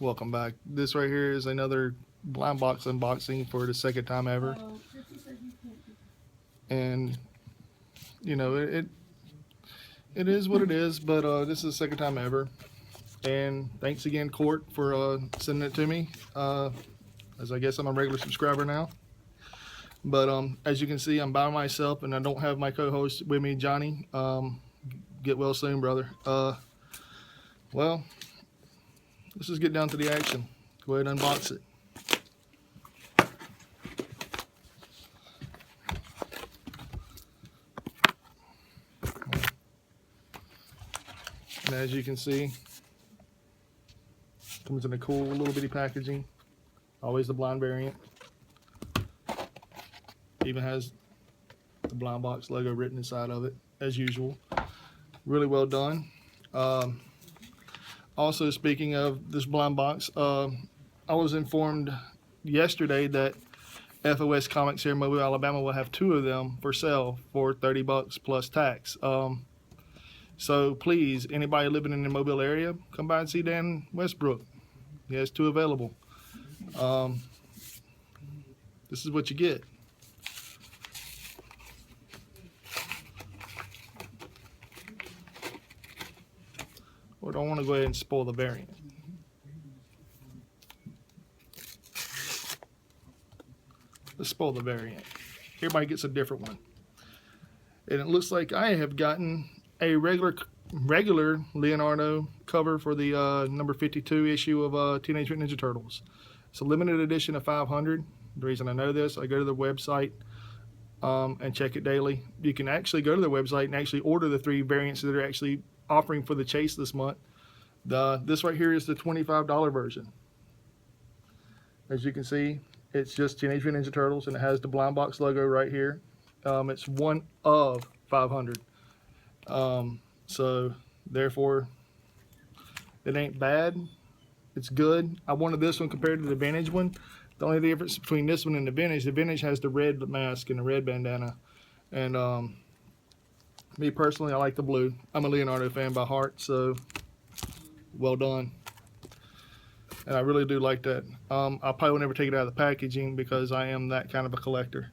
Welcome back. This right here is another blind box unboxing for the second time ever. And you know it is what it is, but this is the second time ever. And thanks again, Court, for sending it to me. As I guess I'm a regular subscriber now. But as you can see, I'm by myself, and I don't have my co-host with me, Johnny. Get well soon, brother. Well, let's just get down to the action. Go ahead and unbox it. And as you can see, comes in a cool little bitty packaging. Always the blind variant. Even has the Blindbox logo written inside of it, as usual. Really well done. Also, speaking of this Blindbox, I was informed yesterday that FOS Comics here in Mobile, Alabama will have 2 of them for sale for $30 plus tax. So please, anybody living in the Mobile area, come by and see Dan Westbrook. He has 2 available. This is what you get. Or don't want to go ahead and spoil the variant. Let's spoil the variant. Everybody gets a different one. And it looks like I have gotten a regular Leonardo cover for the number 52 issue of Teenage Mutant Ninja Turtles. It's a limited edition of 500. The reason I know this, I go to the website and check it daily. You can actually go to their website and actually order the 3 variants that they're actually offering for the chase this month. This right here is the $25 version. As you can see, it's just Teenage Mutant Ninja Turtles, and it has the Blindbox logo right here. It's one of 500. So therefore, it ain't bad. It's good. I wanted this one compared to the vintage one. The only difference between this one and the vintage has the red mask and the red bandana. And me personally, I like the blue. I'm a Leonardo fan by heart, so well done. And I really do like that. I probably will never take it out of the packaging because I am that kind of a collector.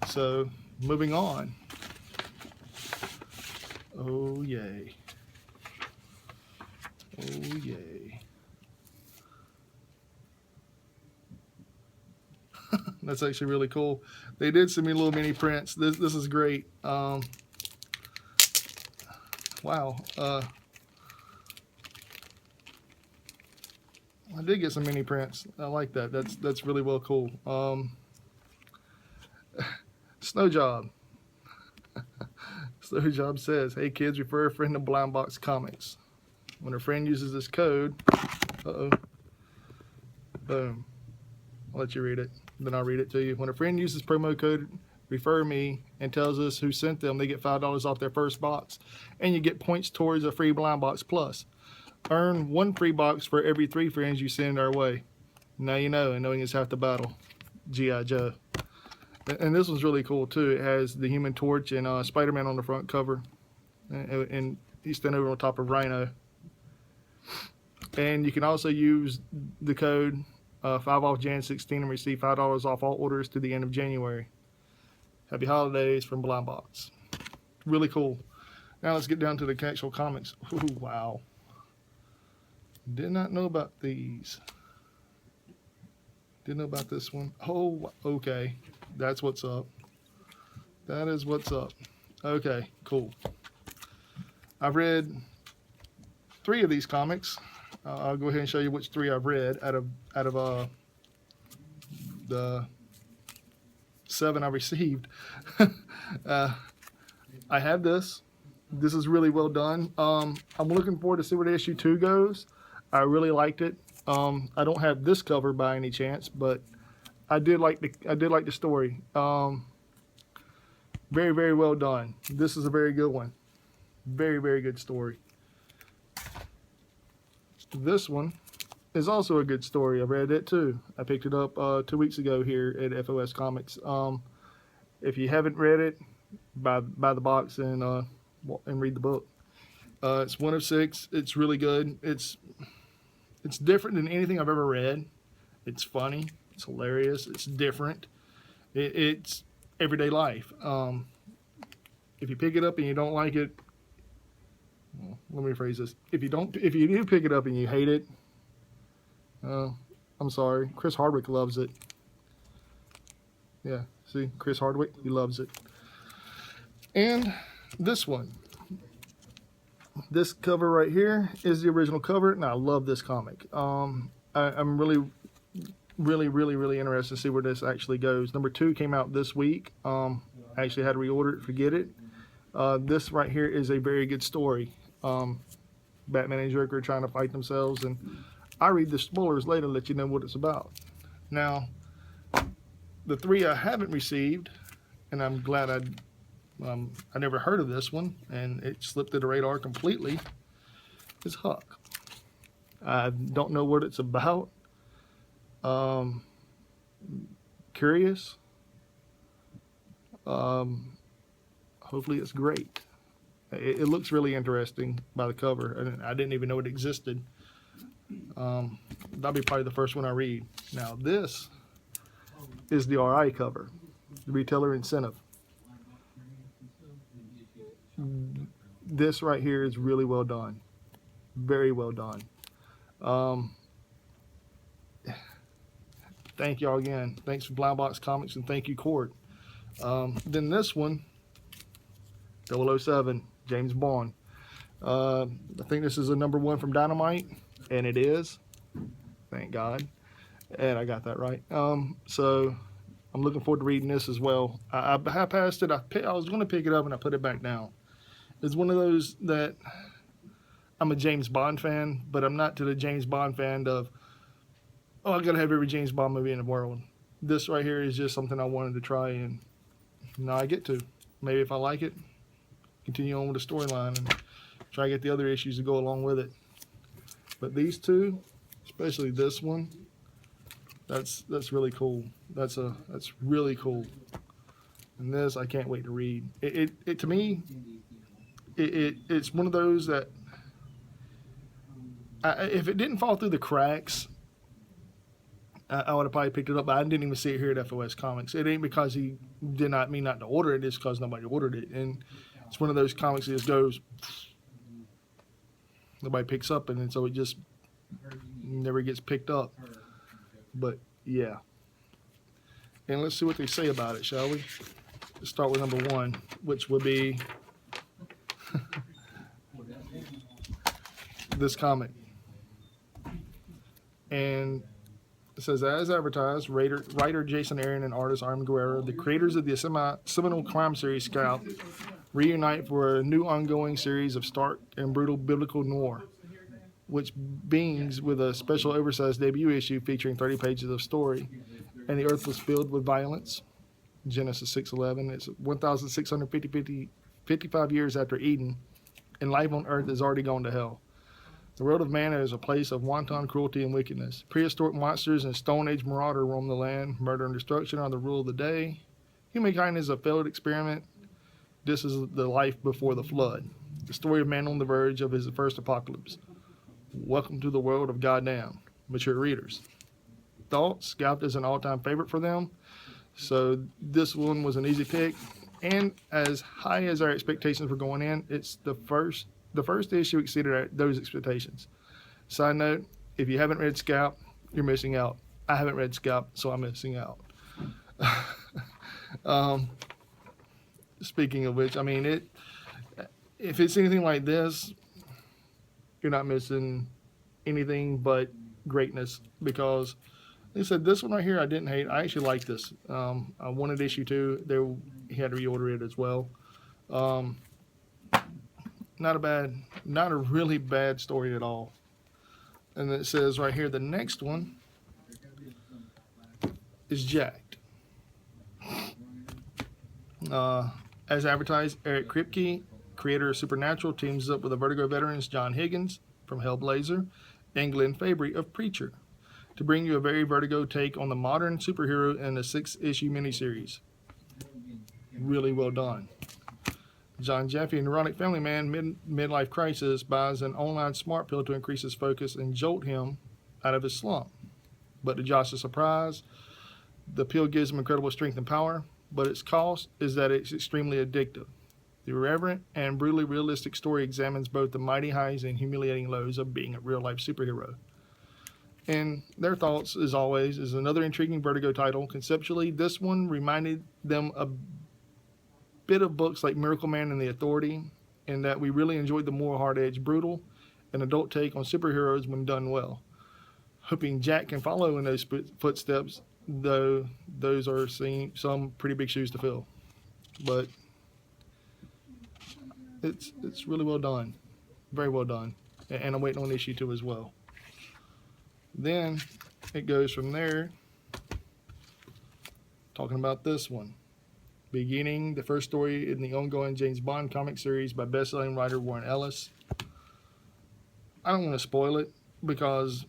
So moving on. Oh yay. Oh yay. That's actually really cool. They did send me little mini prints. This is great. Wow. I did get some mini prints. I like that. That's really well cool. Snow Job. Snow Job says, "Hey kids, refer a friend to Blindbox Comics. When a friend uses this code, boom. I'll let you read it. Then I'll read it to you. When a friend uses promo code refer me and tells us who sent them, they get $5 off their first box, and you get points towards a free Blindbox Plus. Earn 1 free box for every 3 friends you send our way. Now you know, and knowing is half the battle. G.I. Joe." And this one's really cool too. It has the Human Torch and Spider-Man on the front cover, and he's standing over on top of Rhino. And you can also use the code 5 off Jan 16 and receive $5 off all orders to the end of January. Happy holidays from Blindbox. Really cool. Now let's get down to the actual comics. Ooh, wow. Did not know about these. Didn't know about this one. Oh, okay. That's what's up. That is what's up. Okay, cool. I've read 3 of these comics. I'll go ahead and show you which 3 I've read out of the 7 I received. I have this. This is really well done. I'm looking forward to see where the issue 2 goes. I really liked it. I don't have this cover by any chance, but I did like the story. Very, very well done. This is a very good one. Very, very good story. This one is also a good story. I read it too. I picked it up 2 weeks ago here at FOS Comics. If you haven't read it, buy the box and read the book. It's 1 of 6. It's really good. It's It's different than anything I've ever read. It's funny. It's hilarious. It's different. It's everyday life. If you pick it up and you don't like it, well, let me rephrase this. If you do pick it up and you hate it, I'm sorry. Chris Hardwick loves it. Yeah, see, Chris Hardwick, he loves it. And this one. This cover right here is the original cover, and I love this comic. I'm really interested to see where this actually goes. Number 2 came out this week. I actually had to reorder it, forget it. This right here is a very good story. Batman and Joker are trying to fight themselves, and I read the spoilers later to let you know what it's about. Now, the 3 I haven't received, and I'm glad I never heard of this one, and it slipped through the radar completely, is Huck. I don't know what it's about. Curious. Hopefully it's great. It looks really interesting by the cover, and I didn't even know it existed. That'll be probably the first one I read. Now this is the RI cover, the retailer incentive. This right here is really well done, very well done. Thank y'all again. Thanks for Blindbox Comics, and thank you, Court. Then this one, 007, James Bond. I think this is a #1 from Dynamite, and it is. Thank God. And I got that right. So I'm looking forward to reading this as well. I passed it. I was going to pick it up, and I put it back down. It's one of those that I'm a James Bond fan, but I'm not to the James Bond fan of, oh, I gotta have every James Bond movie in the world. This right here is just something I wanted to try, and now I get to. Maybe if I like it, continue on with the storyline and try to get the other issues to go along with it. But these 2, especially this one, that's really cool. That's really cool. And this I can't wait to read. It to me, it's one of those that if it didn't fall through the cracks, I would have probably picked it up, but I didn't even see it here at FOS Comics. It ain't because he did not mean not to order it, it's because nobody ordered it. And it's one of those comics that just goes, nobody picks up, and so it just never gets picked up. But yeah. And let's see what they say about it, shall we? Let's start with #1, which would be this comic. And it says, as advertised, writer Jason Aaron and artist Armin Guerrero, the creators of the seminal crime series Scout, reunite for a new ongoing series of stark and brutal biblical noir, which begins with a special oversized debut issue featuring 30 pages of story. And the earth was filled with violence. Genesis 6:11. It's 1,655 years after Eden, and life on earth has already gone to hell. The world of man is a place of wanton cruelty and wickedness. Prehistoric monsters and Stone Age marauder roam the land. Murder and destruction are the rule of the day. Humankind is a failed experiment. This is the life before the flood. The story of man on the verge of his first apocalypse. Welcome to the world of goddamn. Mature readers. Thoughts? Scout is an all-time favorite for them. So this one was an easy pick. And as high as our expectations were going in, it's the first issue exceeded those expectations. Side note, if you haven't read Scout, you're missing out. I haven't read Scout, so I'm missing out. Speaking of which, I mean, if it's anything like this, you're not missing anything but greatness, because like I said, this one right here I didn't hate. I actually like this. I wanted issue 2. He had to reorder it as well. Not a really bad story at all. And it says right here, the next one is Jacked. As advertised, Eric Kripke, creator of Supernatural, teams up with the Vertigo veterans John Higgins from Hellblazer and Glenn Fabry of Preacher to bring you a very Vertigo take on the modern superhero in a 6-issue miniseries. Really well done. John Jaffe, a neurotic family man, midlife crisis, buys an online smart pill to increase his focus and jolt him out of his slump. But to Josh's surprise, the pill gives him incredible strength and power, but its cost is that it's extremely addictive. The irreverent and brutally realistic story examines both the mighty highs and humiliating lows of being a real-life superhero. And their thoughts, as always, is another intriguing Vertigo title. Conceptually, this one reminded them a bit of books like Miracle Man and The Authority, in that we really enjoyed the more hard-edged, brutal, and adult take on superheroes when done well. Hoping Jack can follow in those footsteps, though those are some pretty big shoes to fill. But it's really well done, very well done, and I'm waiting on issue 2 as well. Then it goes from there, talking about this one, beginning the first story in the ongoing James Bond comic series by best-selling writer Warren Ellis. I don't want to spoil it because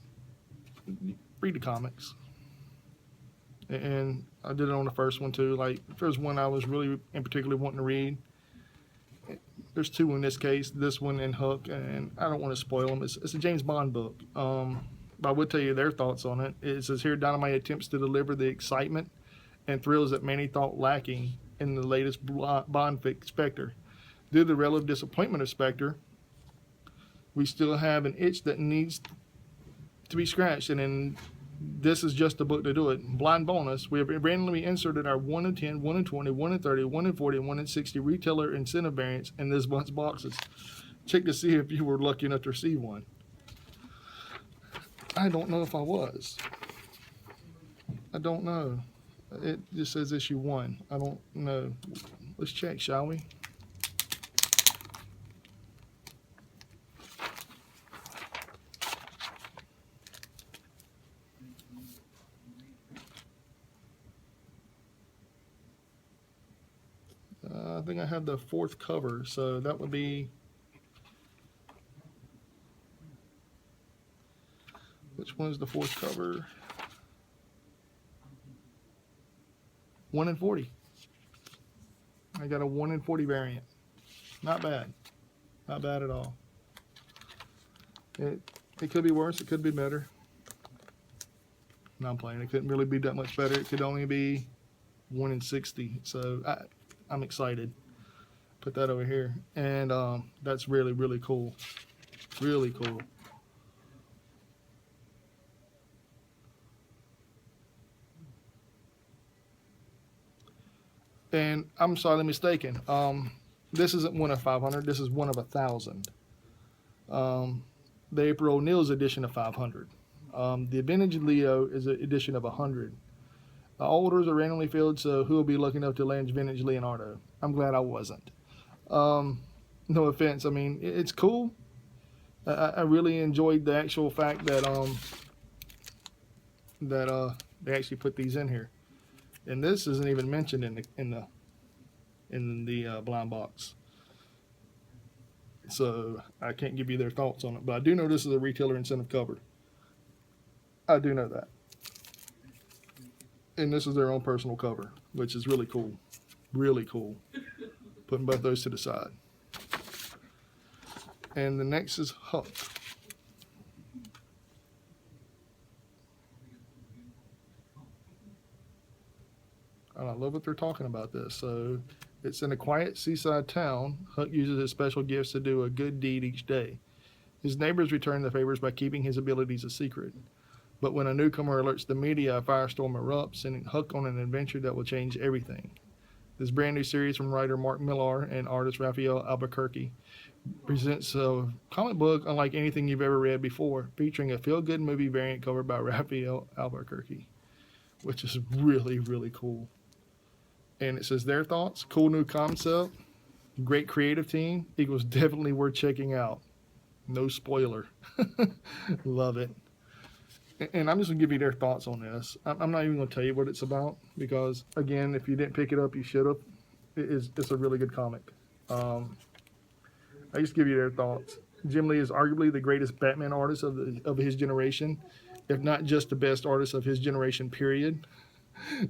read the comics. And I did it on the first one too. Like, if there's one I was really in particular wanting to read, there's 2 in this case, this one and Hook, and I don't want to spoil them. It's a James Bond book. But I would tell you their thoughts on it. It says here, Dynamite attempts to deliver the excitement and thrills that many thought lacking in the latest Bond fic Spectre. Due to the relative disappointment of Spectre, we still have an itch that needs to be scratched, and then this is just the book to do it. Blind bonus, we have randomly inserted our 1 in 10, 1 in 20, 1 in 30, 1 in 40, and 1 in 60 retailer incentive variants in this month's boxes. Check to see if you were lucky enough to receive one. I don't know if I was. I don't know. It just says issue 1. I don't know. Let's check, shall we? I think I have the 4th cover, so that would be, which one's the 4th cover? 1 in 40. I got a 1 in 40 variant. Not bad. Not bad at all. It could be worse. It could be better. No, I'm playing. It couldn't really be that much better. It could only be 1 in 60. So I'm excited. Put that over here. And that's really, really cool. Really cool. And I'm sorely mistaken. This isn't 1 of 500. This is 1 of 1,000. The April O'Neil's edition of 500. The Vintage Leo is an edition of 100. All orders are randomly filled, so who will be lucky enough to land Vintage Leonardo? I'm glad I wasn't. No offense. I mean, it's cool. I really enjoyed the actual fact that they actually put these in here, and this isn't even mentioned in the blind box. So I can't give you their thoughts on it, but I do know this is a retailer incentive cover. I do know that. And this is their own personal cover, which is really cool. Really cool. Putting both those to the side. And the next is Huck. And I love what they're talking about this. So it's in a quiet seaside town. Huck uses his special gifts to do a good deed each day. His neighbors return the favors by keeping his abilities a secret. But when a newcomer alerts the media, a firestorm erupts, sending Huck on an adventure that will change everything. This brand new series from writer Mark Millar and artist Raphael Albuquerque presents a comic book unlike anything you've ever read before, featuring a feel-good movie variant covered by Raphael Albuquerque, which is really, really cool. And it says their thoughts, cool new concept, great creative team, equals definitely worth checking out. No spoiler. Love it. And I'm just going to give you their thoughts on this. I'm not even going to tell you what it's about because, again, if you didn't pick it up, you should have. It's a really good comic. I just give you their thoughts. Jim Lee is arguably the greatest Batman artist of his generation, if not just the best artist of his generation, period.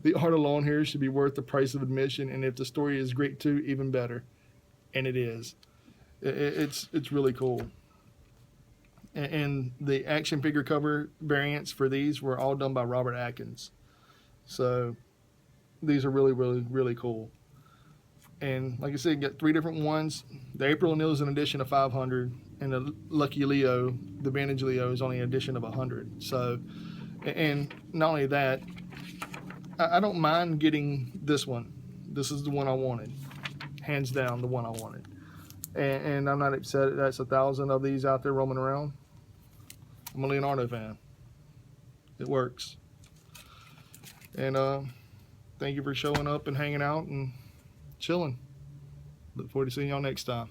The art alone here should be worth the price of admission, and if the story is great too, even better. And it is. It's really cool. and the action figure cover variants for these were all done by Robert Atkins. So these are really, really, really cool. And like I said, you got 3 different ones. The April O'Neil is an edition of 500, and the Lucky Leo, the Vintage Leo, is only an edition of 100. So, and not only that, I don't mind getting this one. This is the one I wanted, hands down, the one I wanted. And I'm not upset that's 1,000 of these out there roaming around. I'm a Leonardo fan. It works. And thank you for showing up and hanging out and chilling. Look forward to seeing y'all next time.